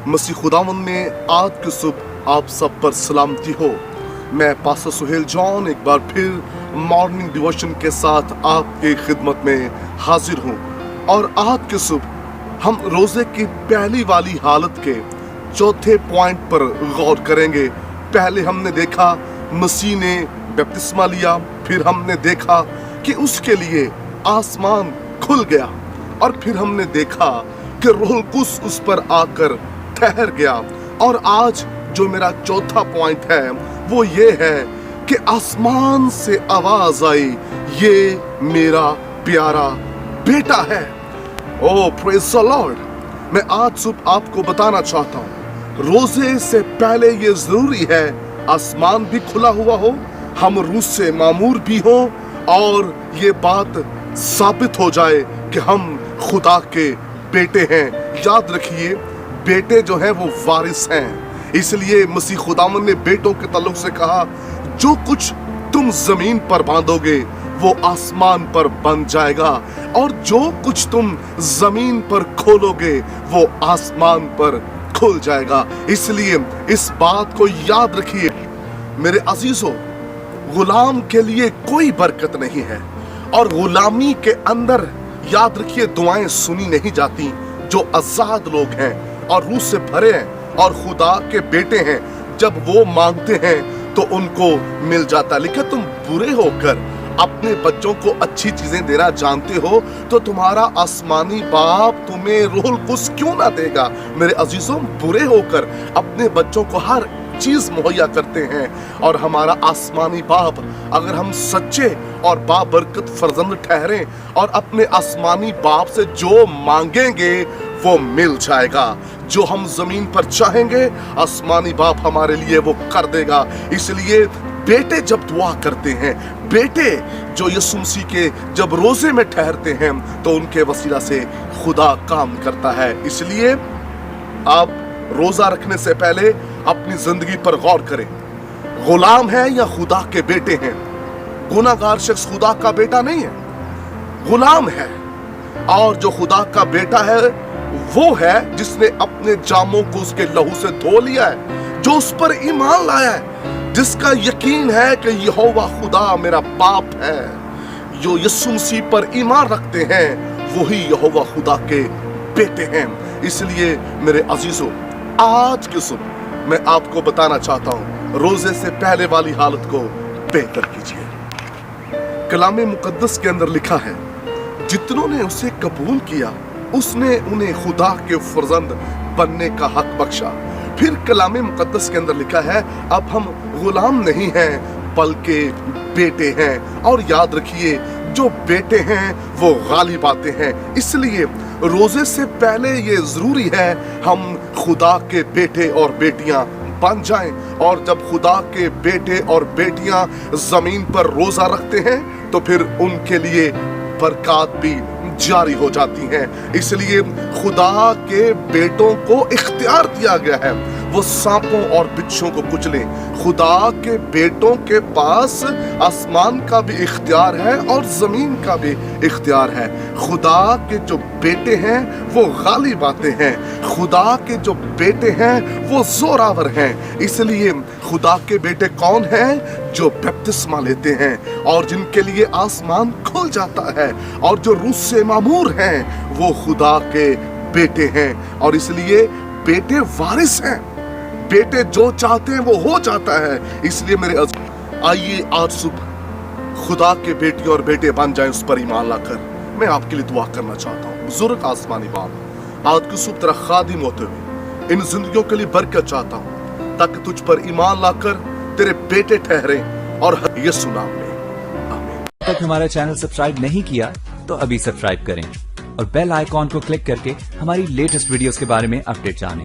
मसीह खुदावंद में आज की सुबह आप सब पर सलामती हो। मैं पास्टर सुहेल जॉन एक बार फिर मॉर्निंग डिवोशन के साथ आपकी खिदमत में हाजिर हूँ। और आज की सुबह हम रोजे की पहली वाली हालत के चौथे पॉइंट पर गौर करेंगे। पहले हमने देखा मसीह ने बपतिस्मा लिया, फिर हमने देखा कि उसके लिए आसमान खुल गया, और फिर हमने देखा कि रूहुल कुद्स उस पर आकर ठहर गया। और आज जो मेरा चौथा पॉइंट है वो ये है कि आसमान से आवाज आई, ये मेरा प्यारा बेटा है। ओह प्रेज़ द लॉर्ड। मैं आज सुबह आपको बताना चाहता हूँ, रोजे से पहले ये जरूरी है आसमान भी खुला हुआ हो, हम रूह से मामूर भी हो, और ये बात साबित हो जाए कि हम खुदा के बेटे हैं। याद रखिए, बेटे जो हैं वो वारिस हैं। इसलिए मसीह खुदावंद ने बेटों के ताल्लुक से कहा, जो कुछ तुम जमीन पर बांधोगे वो आसमान पर बंध जाएगा, और जो कुछ तुम जमीन पर खोलोगे वो आसमान पर खुल जाएगा। इसलिए इस बात को याद रखिए मेरे अजीजों, गुलाम के लिए कोई बरकत नहीं है, और गुलामी के अंदर याद रखिए दुआएं सुनी नहीं जाती। जो आजाद लोग हैं और रूह से भरे हैं और खुदा के बेटे हैं, जब वो मांगते हैं तो उनको मिल जाता है। लेकिन तुम बुरे होकर अपने बच्चों को अच्छी चीजें देना जानते हो तो तुम्हारा आसमानी बाप तुम्हें रूहुल कुद्स क्यों ना देगा। मेरे अजीजों, बुरे होकर अपने बच्चों को हर चीज मुहैया करते हैं, और हमारा आसमानी बाप, अगर हम सच्चे और बाबरकत फर्जंद ठहरे और अपने आसमानी बाप से जो मांगेंगे वो मिल जाएगा। जो हम जमीन पर चाहेंगे आसमानी बाप हमारे लिए वो कर देगा। इसलिए बेटे जब दुआ करते हैं, बेटे जो यीशु मसीह के जब रोजे में ठहरते हैं तो उनके वसीला से खुदा काम करता है। इसलिए आप रोजा रखने से पहले अपनी जिंदगी पर गौर करें, गुलाम है या खुदा के बेटे हैं। गुनाहगार शख्स खुदा का बेटा नहीं है, गुलाम है। और जो खुदा का बेटा है वो है जिसने अपने जामों को उसके लहू से धो लिया है, जो उस पर ईमान लाया है, जिसका यकीन है कि यहोवा खुदा मेरा बाप है। जो यीशु मसीह पर ईमान रखते हैं वही यहोवा खुदा के बेटे हैं। इसलिए मेरे अजीजों, आज की सुबह मैं आपको बताना चाहता हूं, रोजे से पहले वाली हालत को बेहतर कीजिए। कलामे मुकद्दस के अंदर लिखा है, जितनों ने उसे कबूल किया उसने उन्हें खुदा के फर्जंद बनने का हक बख्शा। फिर कलामे मुकद्दस के अंदर लिखा है, अब हम गुलाम नहीं हैं बल्कि बेटे हैं। और याद रखिए, जो बेटे हैं वो गालिब आते हैं। इसलिए रोजे से पहले ये जरूरी है हम खुदा के बेटे और बेटियां बन जाएं। और जब खुदा के बेटे और बेटियां जमीन पर रोजा रखते हैं तो फिर उनके लिए बरकत भी जारी हो जाती हैं। इसलिए खुदा के बेटों को इख्तियार दिया गया है, वो सांपों और बिच्छों को कुचलें। खुदा के बेटों के पास आसमान का भी इख्तियार है और जमीन का भी इख्तियार है। खुदा के जो बेटे हैं वो गालिब आते हैं, खुदा के जो बेटे हैं वो जोरावर हैं। इसलिए खुदा के बेटे कौन हैं? जो बपतिस्मा लेते हैं और जिनके लिए आसमान खुल जाता है, और जो रूह से मामूर हैं वो खुदा के बेटे हैं। और इसलिए बेटे वारिस हैं, बेटे जो चाहते हैं वो हो जाता है। इसलिए मेरे आइए आज सुबह खुदा के बेटे और बेटे बन जाएं, उस पर ईमान लाकर मैं आपके लिए दुआ करना चाहता हूँ। बुजुर्ग आसमानी बाप, आज की सुबह तेरा खादिम होते हुए इन जिंदगियों के लिए बरकत चाहता हूँ, ताकि तुझ पर ईमान लाकर तेरे बेटे ठहरे और यीशु नाम में आमीन। तक हमारा चैनल सब्सक्राइब नहीं किया तो अभी सब्सक्राइब करें और बेल आइकॉन को क्लिक करके हमारी लेटेस्ट वीडियोस के बारे में अपडेट जानें।